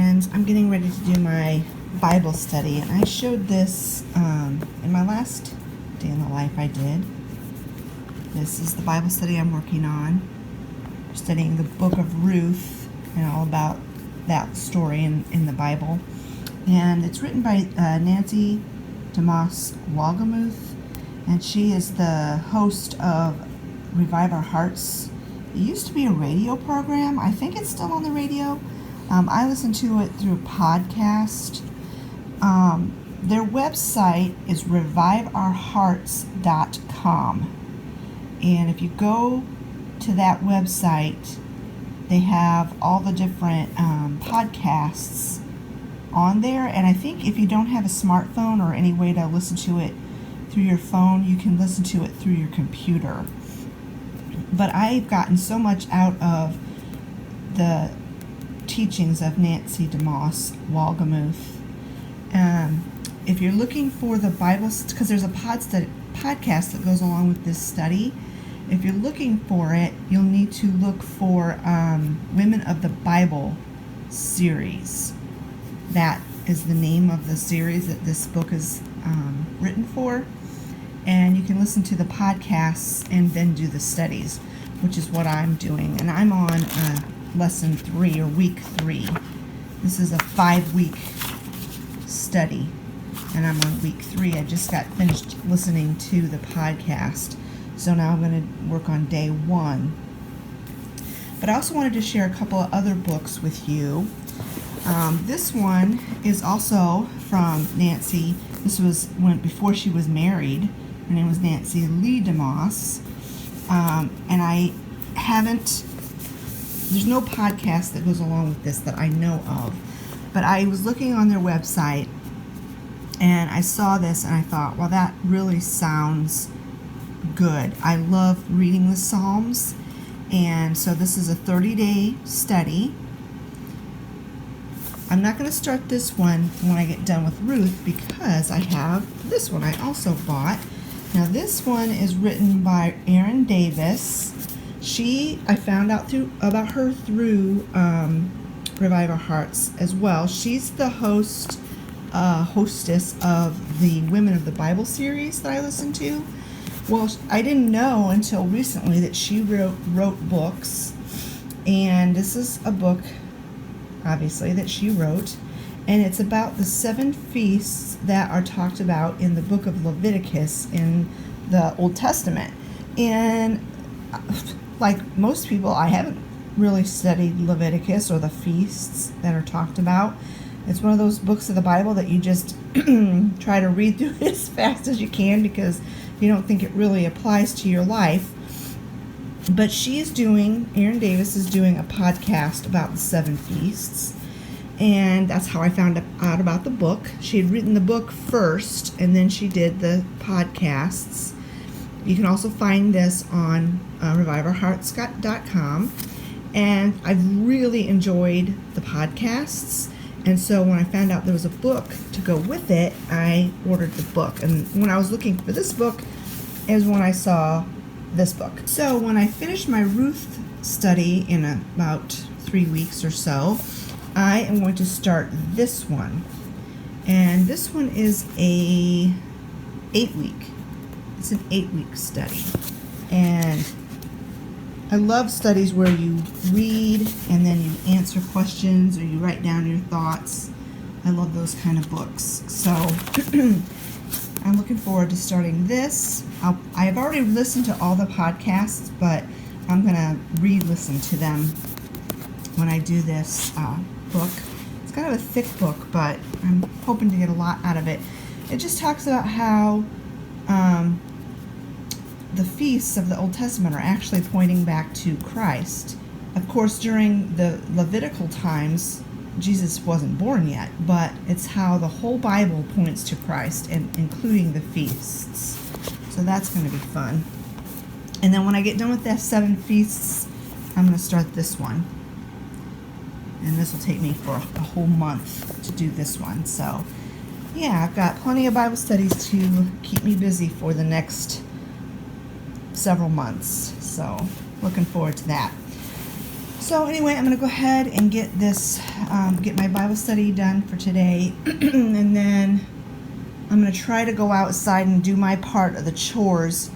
and I'm getting ready to do my Bible study, and I showed this in my last Day in the Life I did. This is the Bible study I'm working on. We're studying the book of Ruth and all about that story in the Bible. And it's written by Nancy DeMoss Walgamuth, and she is the host of Revive Our Hearts. It used to be a radio program. I think it's still on the radio. I listen to it through a podcast. Their website is reviveourhearts.com. And if you go to that website, they have all the different podcasts on there. And I think if you don't have a smartphone or any way to listen to it through your phone, you can listen to it through your computer. But I've gotten so much out of the teachings of Nancy DeMoss Walgamuth. If you're looking for the Bible, because there's a podcast that goes along with this study, if you're looking for it, you'll need to look for Women of the Bible series. That is the name of the series that this book is written for. And you can listen to the podcasts and then do the studies, which is what I'm doing. And I'm on lesson 3 or week 3. This is a 5-week study, and I'm on week 3. I just got finished listening to the podcast, so now I'm going to work on day 1. But I also wanted to share a couple of other books with you. This one is also from Nancy. This was before she was married. Her name was Nancy Lee DeMoss. And I haven't, there's no podcast that goes along with this that I know of. But I was looking on their website, and I saw this, and I thought, well, that really sounds good. I love reading the Psalms, and so this is a 30-day study. I'm not going to start this one when I get done with Ruth, because I have this one I also bought. Now this one is written by Erin Davis. I found out about her through Revive Our Hearts as well. She's the hostess of the Women of the Bible series that I listen to. Well, I didn't know until recently that she wrote books, and this is a book, obviously, that she wrote, and it's about the 7 feasts that are talked about in the book of Leviticus in the Old Testament. And like most people, I haven't really studied Leviticus or the feasts that are talked about. It's one of those books of the Bible that you just try to read through as fast as you can because you don't think it really applies to your life. But Erin Davis is doing a podcast about the 7 feasts, and that's how I found out about the book. She had written the book first, and then she did the podcasts. You can also find this on reviveourhearts.com, and I've really enjoyed the podcasts, and so when I found out there was a book to go with it, I ordered the book. And when I was looking for this book is when I saw this book. So when I finish my Ruth study in about 3 weeks or so, I am going to start this one. And this one is a 8-week. It's an 8-week study. And I love studies where you read and then you answer questions or you write down your thoughts. I love those kind of books. So I'm looking forward to starting this. I've already listened to all the podcasts, but I'm going to re-listen to them when I do this book. It's kind of a thick book, but I'm hoping to get a lot out of it. It just talks about how the feasts of the Old Testament are actually pointing back to Christ. Of course, during the Levitical times, Jesus wasn't born yet, but it's how the whole Bible points to Christ, and including the feasts. So that's going to be fun. And then when I get done with that 7 feasts, I'm going to start this one. And this will take me for a whole month to do this one. So, yeah, I've got plenty of Bible studies to keep me busy for the next several months. So, looking forward to that. So anyway, I'm going to go ahead and get this, get my Bible study done for today, and then I'm going to try to go outside and do my part of the chores.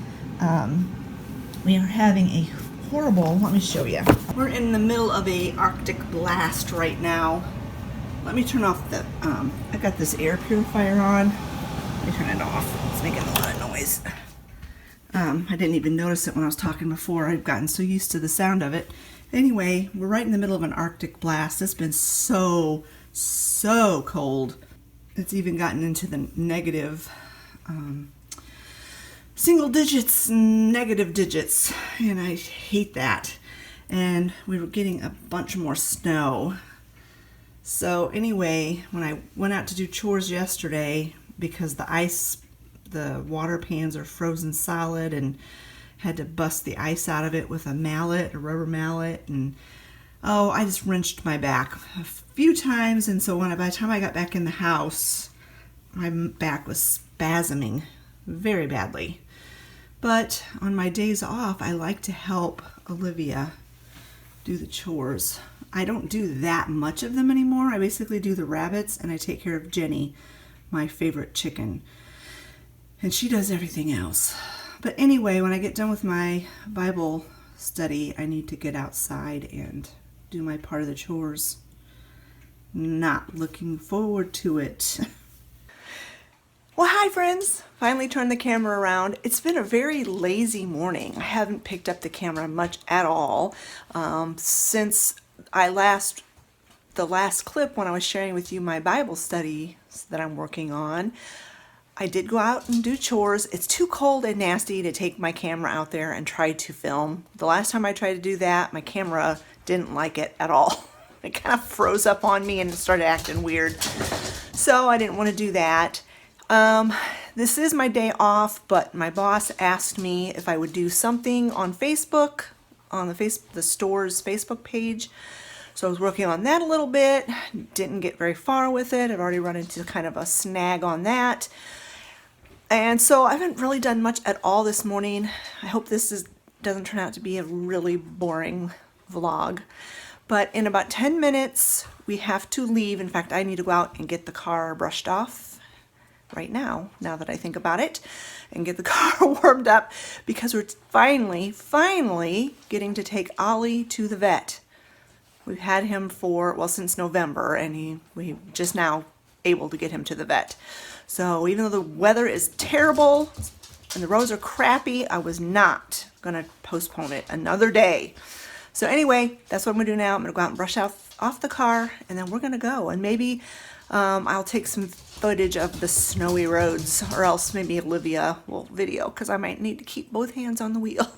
We are having a horrible, let me show you. We're in the middle of a Arctic blast right now. Let me turn off the, I got this air purifier on. Let me turn it off. It's making a lot of noise. I didn't even notice it when I was talking before. I've gotten so used to the sound of it. Anyway, we're right in the middle of an Arctic blast. It's been so cold. It's even gotten into the negative single digits, negative digits, and I hate that. And we were getting a bunch more snow. So anyway, when I went out to do chores yesterday, because the water pans are frozen solid, and had to bust the ice out of it with a mallet, a rubber mallet, and I just wrenched my back a few times, and so by the time I got back in the house, my back was spasming very badly. But on my days off, I like to help Olivia do the chores. I don't do that much of them anymore. I basically do the rabbits, and I take care of Jenny, my favorite chicken. And she does everything else. But anyway, when I get done with my Bible study, I need to get outside and do my part of the chores. Not looking forward to it. Well, hi friends. Finally turned the camera around. It's been a very lazy morning. I haven't picked up the camera much at all since the last clip when I was sharing with you my Bible study that I'm working on. I did go out and do chores. It's too cold and nasty to take my camera out there and try to film. The last time I tried to do that, my camera didn't like it at all. It kind of froze up on me and it started acting weird. So I didn't want to do that. This is my day off, but my boss asked me if I would do something on Facebook, on the store's Facebook page. So I was working on that a little bit. Didn't get very far with it. I've already run into kind of a snag on that. And so I haven't really done much at all this morning. I hope this doesn't turn out to be a really boring vlog. But in about 10 minutes, we have to leave. In fact, I need to go out and get the car brushed off right now that I think about it, and get the car warmed up, because we're finally getting to take Ollie to the vet. We've had him since November, and we just now able to get him to the vet. So even though the weather is terrible and the roads are crappy, I was not going to postpone it another day. So anyway, that's what I'm going to do now. I'm going to go out and brush off the car, and then we're going to go. And maybe I'll take some footage of the snowy roads, or else maybe Olivia will video, because I might need to keep both hands on the wheel.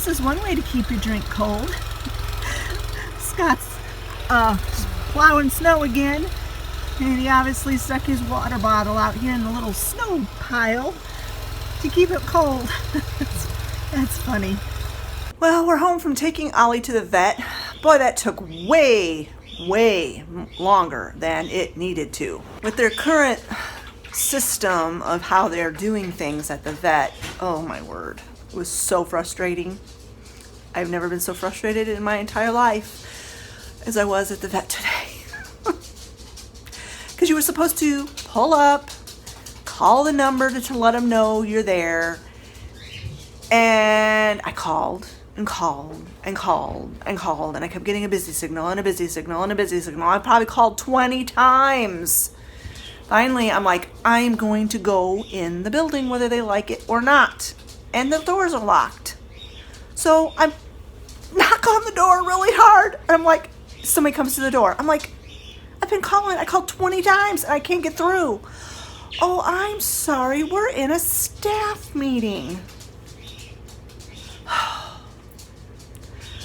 this is one way to keep your drink cold. Scott's plowing snow again, and he obviously stuck his water bottle out here in the little snow pile to keep it cold. That's funny. Well, we're home from taking Ollie to the vet. Boy, that took way longer than it needed to. With their current system of how they're doing things at the vet, oh my word, it was so frustrating. I've never been so frustrated in my entire life as I was at the vet today. Because you were supposed to pull up, call the number to let them know you're there, and I called and called and called and called, and I kept getting a busy signal and a busy signal and a busy signal. I probably called 20 times. Finally, I'm like, I'm going to go in the building whether they like it or not. And the doors are locked. So I knock on the door really hard. And I'm like, somebody comes to the door. I'm like, I've been calling. I called 20 times and I can't get through. Oh, I'm sorry. We're in a staff meeting.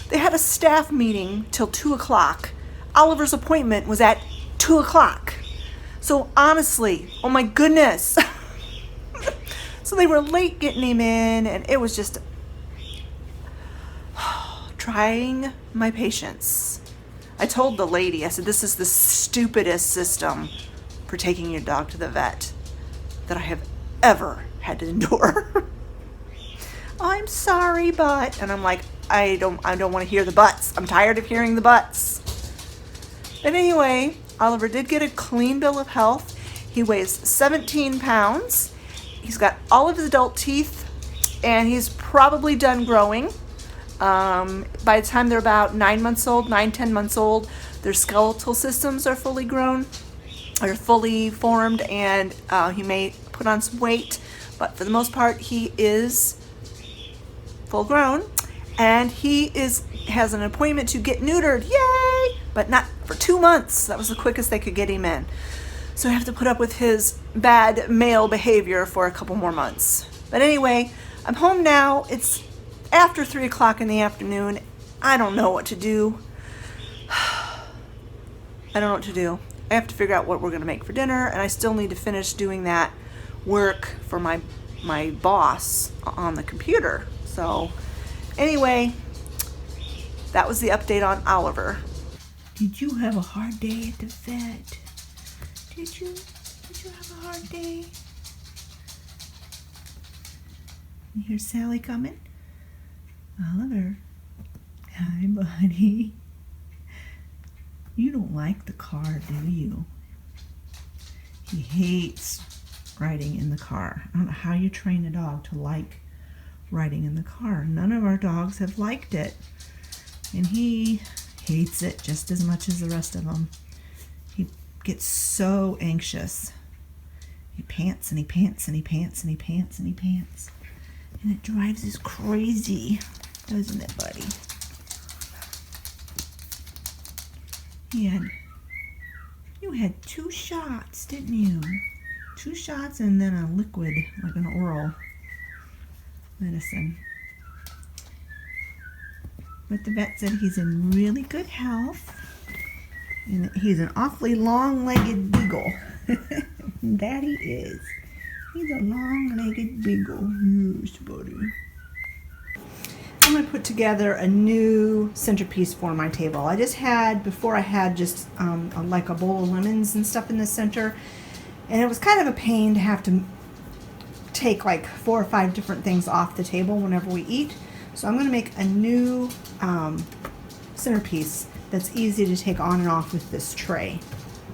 They had a staff meeting till 2 o'clock. Oliver's appointment was at 2 o'clock. So honestly, oh my goodness. So they were late getting him in, and it was just trying my patience. I told the lady, I said, this is the stupidest system for taking your dog to the vet that I have ever had to endure. I'm sorry, but, and I'm like, I don't want to hear the buts. I'm tired of hearing the buts. But anyway, Oliver did get a clean bill of health. He weighs 17 pounds. He's got all of his adult teeth, and he's probably done growing. By the time they're about 10 months old, their skeletal systems are fully grown, or fully formed, and he may put on some weight, but for the most part, he is full grown, and he has an appointment to get neutered. Yay! But not for 2 months. That was the quickest they could get him in. So I have to put up with his bad male behavior for a couple more months. But anyway, I'm home now. It's after 3 o'clock in the afternoon. I don't know what to do. I don't know what to do. I have to figure out what we're going to make for dinner, and I still need to finish doing that work for my boss on the computer. So anyway, that was the update on Oliver. Did you have a hard day at the vet? Did you have a hard day? You hear Sally coming? Oliver. Hi, buddy. You don't like the car, do you? He hates riding in the car. I don't know how you train a dog to like riding in the car. None of our dogs have liked it. And he hates it just as much as the rest of them. He gets so anxious. He pants and he pants and he pants and he pants and he pants. And it drives us crazy, doesn't it, buddy? You had 2 shots, didn't you? 2 shots and then a liquid, like an oral medicine. But the vet said he's in really good health. And he's an awfully long-legged beagle. That he is. He's a long-legged beagle. Yes, buddy. I'm going to put together a new centerpiece for my table. Before I had just like a bowl of lemons and stuff in the center. And it was kind of a pain to have to take like 4 or 5 different things off the table whenever we eat. So I'm going to make a new centerpiece that's easy to take on and off with this tray.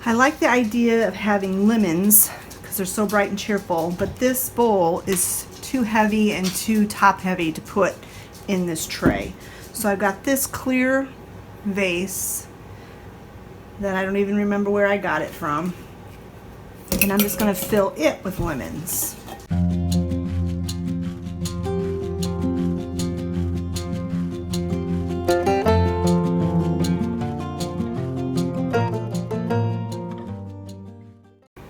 I like the idea of having lemons because they're so bright and cheerful, but this bowl is too heavy and too top heavy to put in this tray. So I've got this clear vase that I don't even remember where I got it from, and I'm just going to fill it with lemons.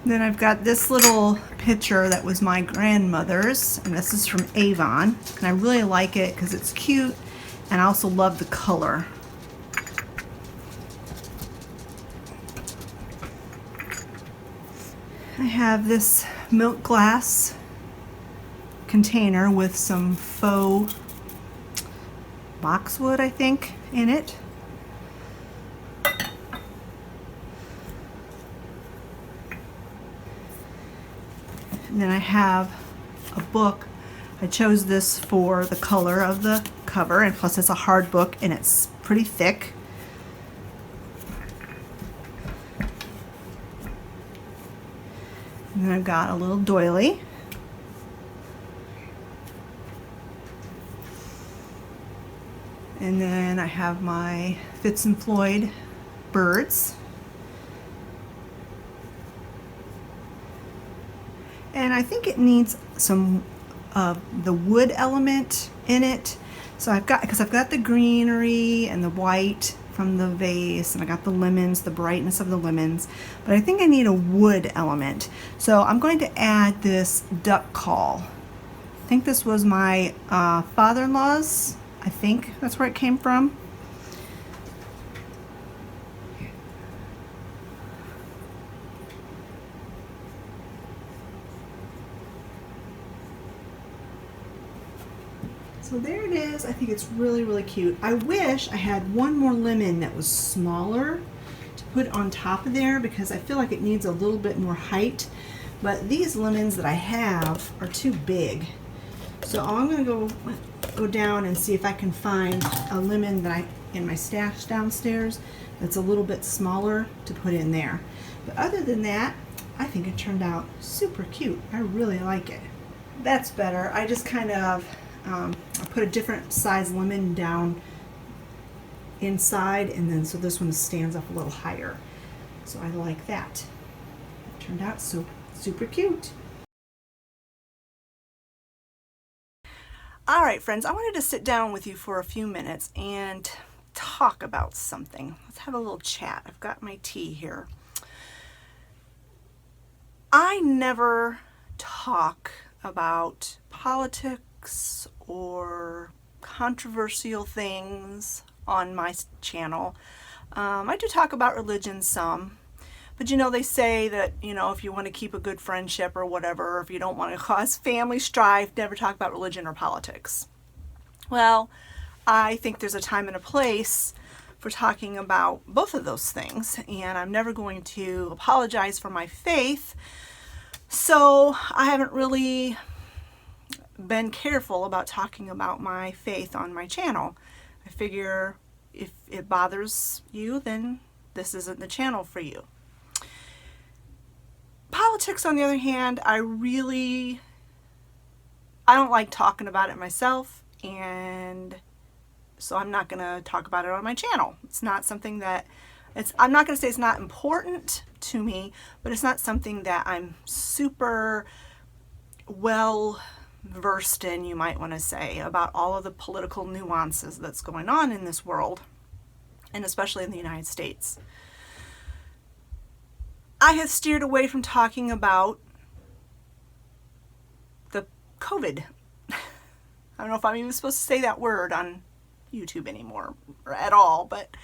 Then I've got this little pitcher that was my grandmother's, and this is from Avon, and I really like it because it's cute And I also love the color. I have this milk glass container with some faux boxwood, I think, in it. And then I have a book. I chose this for the color of the cover, and plus it's a hard book and it's pretty thick. And then I've got a little doily. And then I have my Fitz and Floyd birds. And I think it needs some of the wood element in it. So I've got the greenery and the white from the vase, and I got the lemons, the brightness of the lemons, but I think I need a wood element. So I'm going to add this duck call. I think this was my father-in-law's. I think that's where it came from. So there it is. I think it's really, really cute. I wish I had one more lemon that was smaller to put on top of there, because I feel like it needs a little bit more height. But these lemons that I have are too big. So I'm going to go down and see if I can find a lemon that in my stash downstairs that's a little bit smaller to put in there. But other than that, I think it turned out super cute. I really like it. That's better. I just kind of I put a different size lemon down inside, and then so this one stands up a little higher. So I like that. It turned out so super cute. All right, friends, I wanted to sit down with you for a few minutes and talk about something. Let's have a little chat. I've got my tea here. I never talk about politics or controversial things on my channel. I do talk about religion some, but you know, they say that, you know, if you want to keep a good friendship or whatever, or if you don't want to cause family strife, never talk about religion or politics. Well, I think there's a time and a place for talking about both of those things, and I'm never going to apologize for my faith. So I haven't really been careful about talking about my faith on my channel. I figure if it bothers you, then this isn't the channel for you. Politics, on the other hand, I don't like talking about it myself, and so I'm not going to talk about it on my channel. It's not something that I'm not going to say it's not important to me, but it's not something that I'm super well versed in, you might want to say, about all of the political nuances that's going on in this world, and especially in the United States. I have steered away from talking about the COVID. I don't know if I'm even supposed to say that word on YouTube anymore or at all, but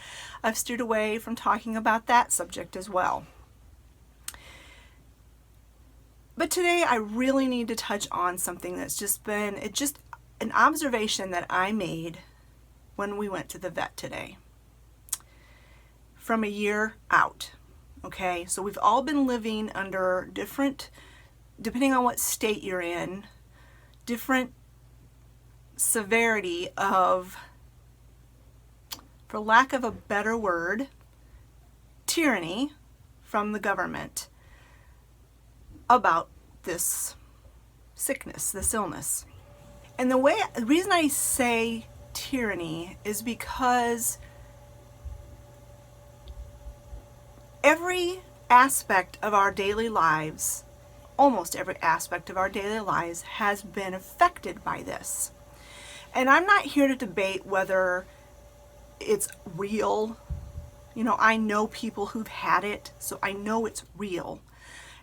I've steered away from talking about that subject as well. But today I really need to touch on something that's just an observation that I made when we went to the vet today. From a year out, okay? So we've all been living under different, depending on what state you're in, different severity of, for lack of a better word, tyranny from the government about this sickness, this illness. And the reason I say tyranny is because every aspect of our daily lives, almost every aspect of our daily lives, has been affected by this. And I'm not here to debate whether it's real. You know, I know people who've had it, so I know it's real.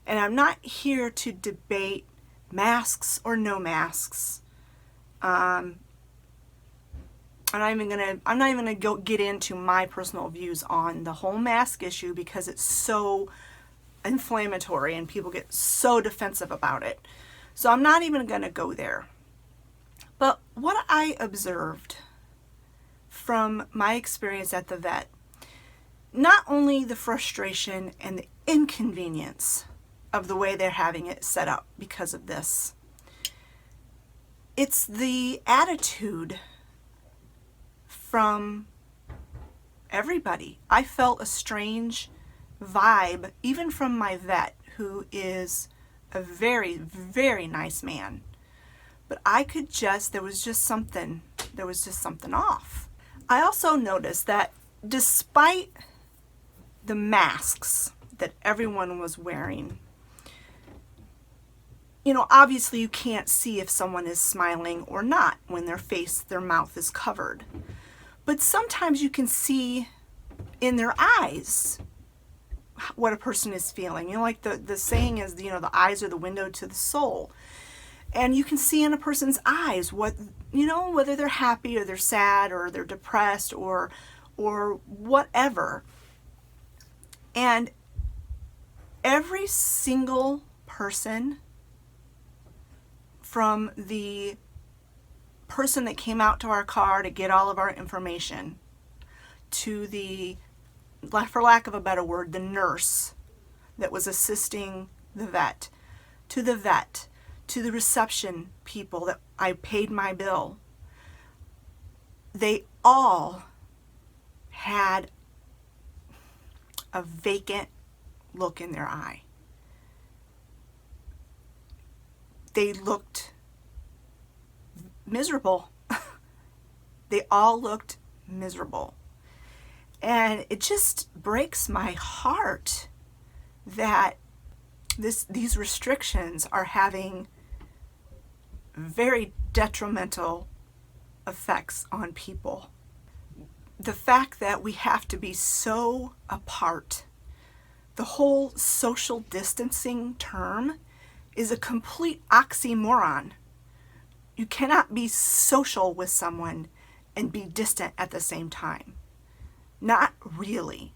And I'm not here to debate masks or no masks. I'm not even gonna get into my personal views on the whole mask issue because it's so inflammatory and people get so defensive about it. So I'm not even gonna go there. But what I observed from my experience at the vet, not only the frustration and the inconvenience of the way they're having it set up because of this, it's the attitude from everybody. I felt a strange vibe, even from my vet, who is a very, very nice man. But I could just, there was just something off. I also noticed that despite the masks that everyone was wearing, you know, obviously you can't see if someone is smiling or not when their mouth is covered. But sometimes you can see in their eyes what a person is feeling. You know, like the saying is, you know, the eyes are the window to the soul. And you can see in a person's eyes what, you know, whether they're happy or they're sad or they're depressed or whatever. And every single person, from the person that came out to our car to get all of our information, to the, for lack of a better word, the nurse that was assisting the vet, to the reception people that I paid my bill, they all had a vacant look in their eye. They looked miserable. They all looked miserable. And it just breaks my heart that these restrictions are having very detrimental effects on people. The fact that we have to be so apart, the whole social distancing term is a complete oxymoron. You cannot be social with someone and be distant at the same time. Not really.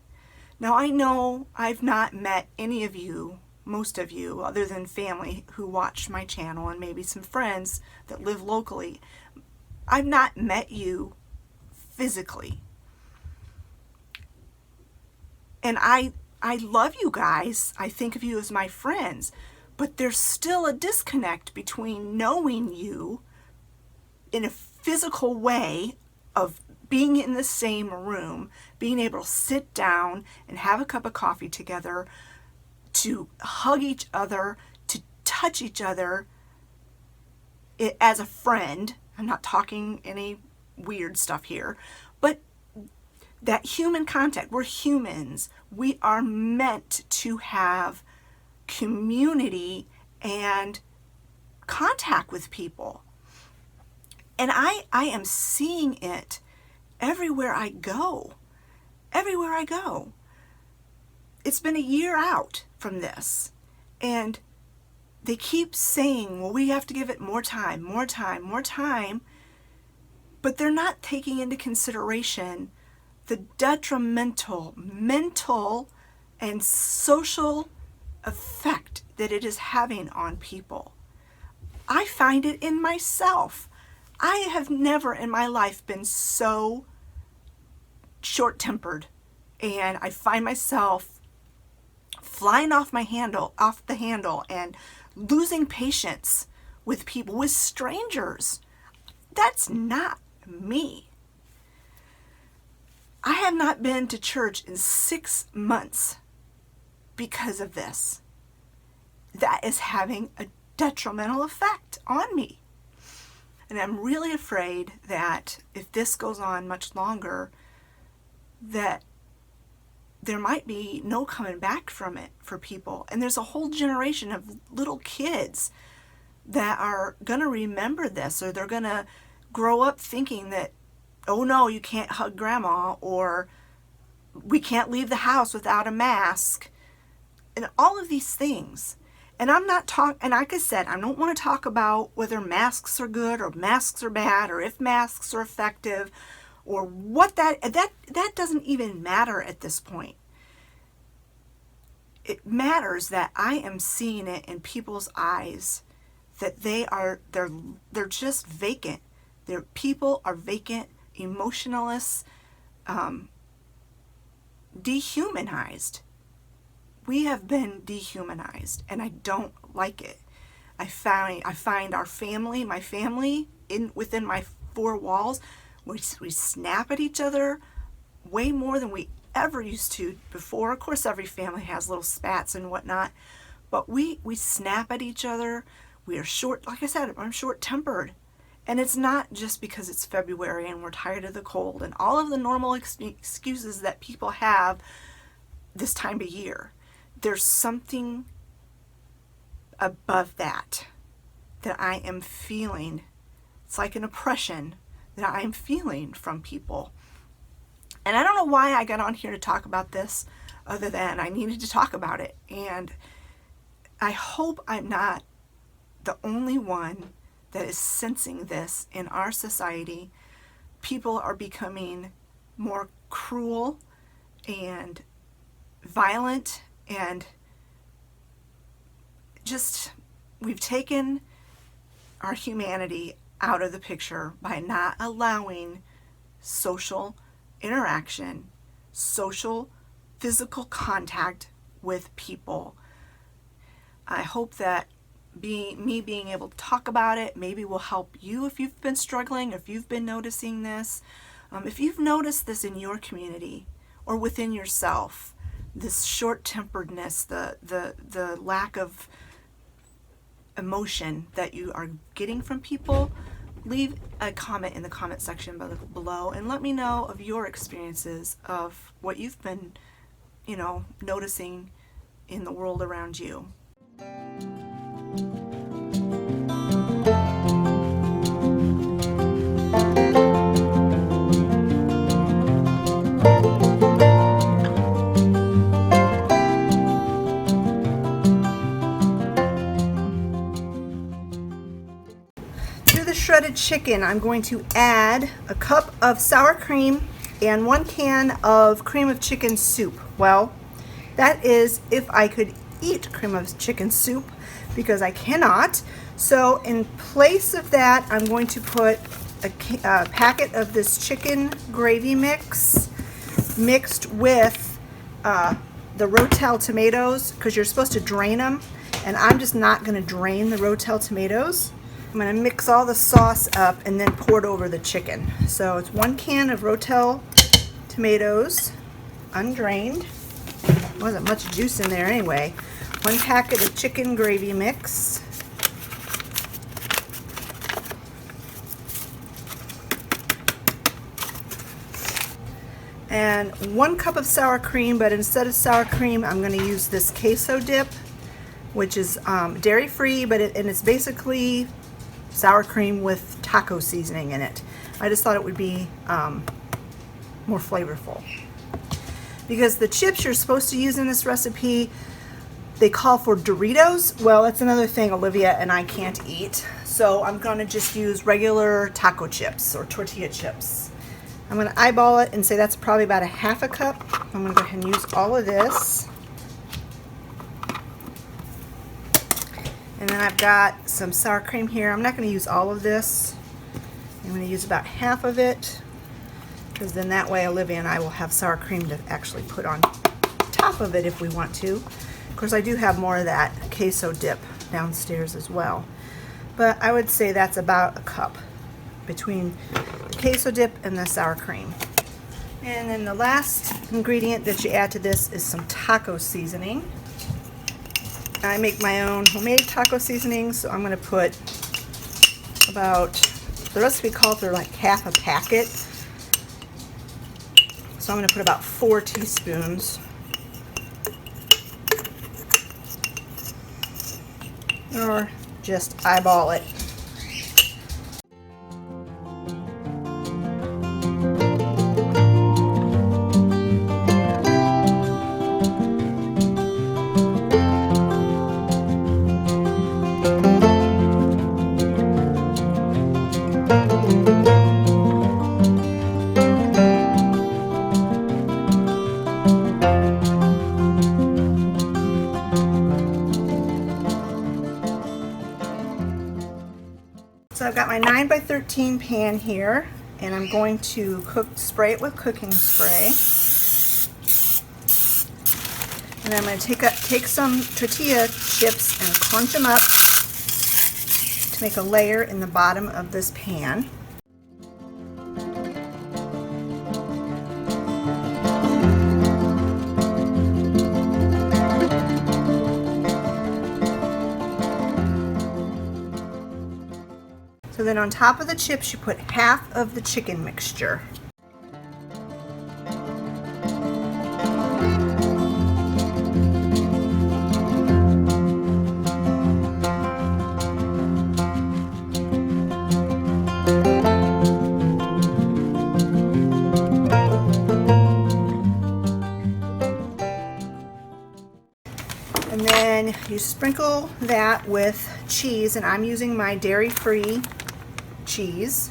Now, I know I've not met any of you, most of you, other than family who watch my channel and maybe some friends that live locally. I've not met you physically. And I love you guys. I think of you as my friends. But there's still a disconnect between knowing you in a physical way of being in the same room, being able to sit down and have a cup of coffee together, to hug each other, to touch each other as a friend. I'm not talking any weird stuff here, but that human contact. We're humans. We are meant to have community and contact with people. And I am seeing it everywhere I go. Everywhere I go. It's been a year out from this. And they keep saying, well, we have to give it more time, more time, more time. But they're not taking into consideration the detrimental mental and social effect that it is having on people. I find it in myself. I have never in my life been so short-tempered, and I find myself flying off the handle and losing patience with people, with strangers. That's not me. I have not been to church in 6 months because of this. That is having a detrimental effect on me. And I'm really afraid that if this goes on much longer, that there might be no coming back from it for people. And there's a whole generation of little kids that are going to remember this, or they're going to grow up thinking that, oh no, you can't hug grandma, or we can't leave the house without a mask, and all of these things. And I'm not talking, and like I said, I don't want to talk about whether masks are good or masks are bad, or if masks are effective, or what that doesn't even matter at this point. It matters that I am seeing it in people's eyes, that they're just vacant. Their people are vacant, emotionless, dehumanized. We have been dehumanized, and I don't like it. I find our family, my family, within my four walls, we snap at each other way more than we ever used to before. Of course, every family has little spats and whatnot, but we snap at each other. We are short, like I said, I'm short-tempered. And it's not just because it's February and we're tired of the cold and all of the normal excuses that people have this time of year. There's something above that I am feeling. It's like an oppression that I'm feeling from people. And I don't know why I got on here to talk about this other than I needed to talk about it. And I hope I'm not the only one that is sensing this in our society. People are becoming more cruel and violent, and just, we've taken our humanity out of the picture by not allowing social interaction, social, physical contact with people. I hope that me being able to talk about it maybe will help you if you've been struggling, if you've been noticing this. If you've noticed this in your community or within yourself, this short-temperedness, the lack of emotion that you are getting from people, leave a comment in the comment section below and let me know of your experiences of what you've been, noticing in the world around you. Shredded chicken, I'm going to add a cup of sour cream and 1 can of cream of chicken soup. Well, that is if I could eat cream of chicken soup, because I cannot. So in place of that, I'm going to put a packet of this chicken gravy mix mixed with the Rotel tomatoes, because you're supposed to drain them, and I'm just not going to drain the Rotel tomatoes. I'm going to mix all the sauce up and then pour it over the chicken. So it's 1 can of Rotel tomatoes, undrained. Wasn't much juice in there anyway. 1 packet of chicken gravy mix. And 1 cup of sour cream, but instead of sour cream, I'm going to use this queso dip, which is dairy-free, but it's basically sour cream with taco seasoning in it. I just thought it would be more flavorful. Because the chips you're supposed to use in this recipe, they call for Doritos. Well, that's another thing Olivia and I can't eat. So I'm going to just use regular taco chips or tortilla chips. I'm going to eyeball it and say that's probably about a half a cup. I'm going to go ahead and use all of this. And then I've got some sour cream here. I'm not going to use all of this. I'm going to use about half of it, because then that way Olivia and I will have sour cream to actually put on top of it if we want to. Of course, I do have more of that queso dip downstairs as well. But I would say that's about a cup between the queso dip and the sour cream. And then the last ingredient that you add to this is some taco seasoning. I make my own homemade taco seasoning, so I'm going to put about, the recipe calls for like half a packet. So I'm going to put about 4 teaspoons. Or just eyeball it. 13 pan here, and I'm going to spray it with cooking spray. And I'm going to take some tortilla chips and crunch them up to make a layer in the bottom of this pan. So then on top of the chips, you put half of the chicken mixture. And then you sprinkle that with cheese, and I'm using my dairy-free cheese.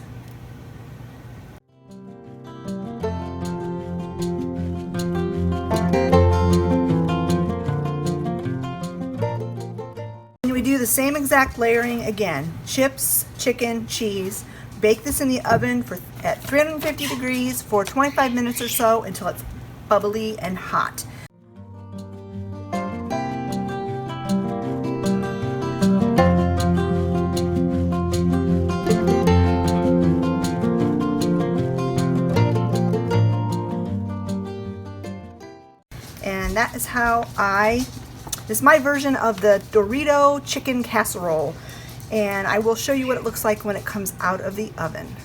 And we do the same exact layering again. Chips, chicken, cheese. Bake this in the oven at 350 degrees for 25 minutes or so until it's bubbly and hot. And that is how this is my version of the Dorito chicken casserole. And I will show you what it looks like when it comes out of the oven.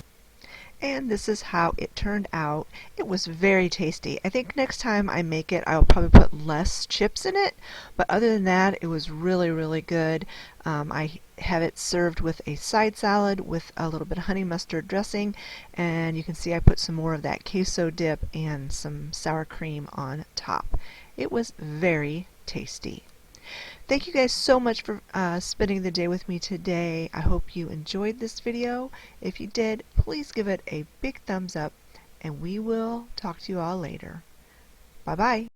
And this is how it turned out. It was very tasty. I think next time I make it, I'll probably put less chips in it. But other than that, it was really, really good. I have it served with a side salad with a little bit of honey mustard dressing. And you can see I put some more of that queso dip and some sour cream on top. It was very tasty. Thank you guys so much for spending the day with me today. I hope you enjoyed this video. If you did, please give it a big thumbs up, and we will talk to you all later. Bye-bye.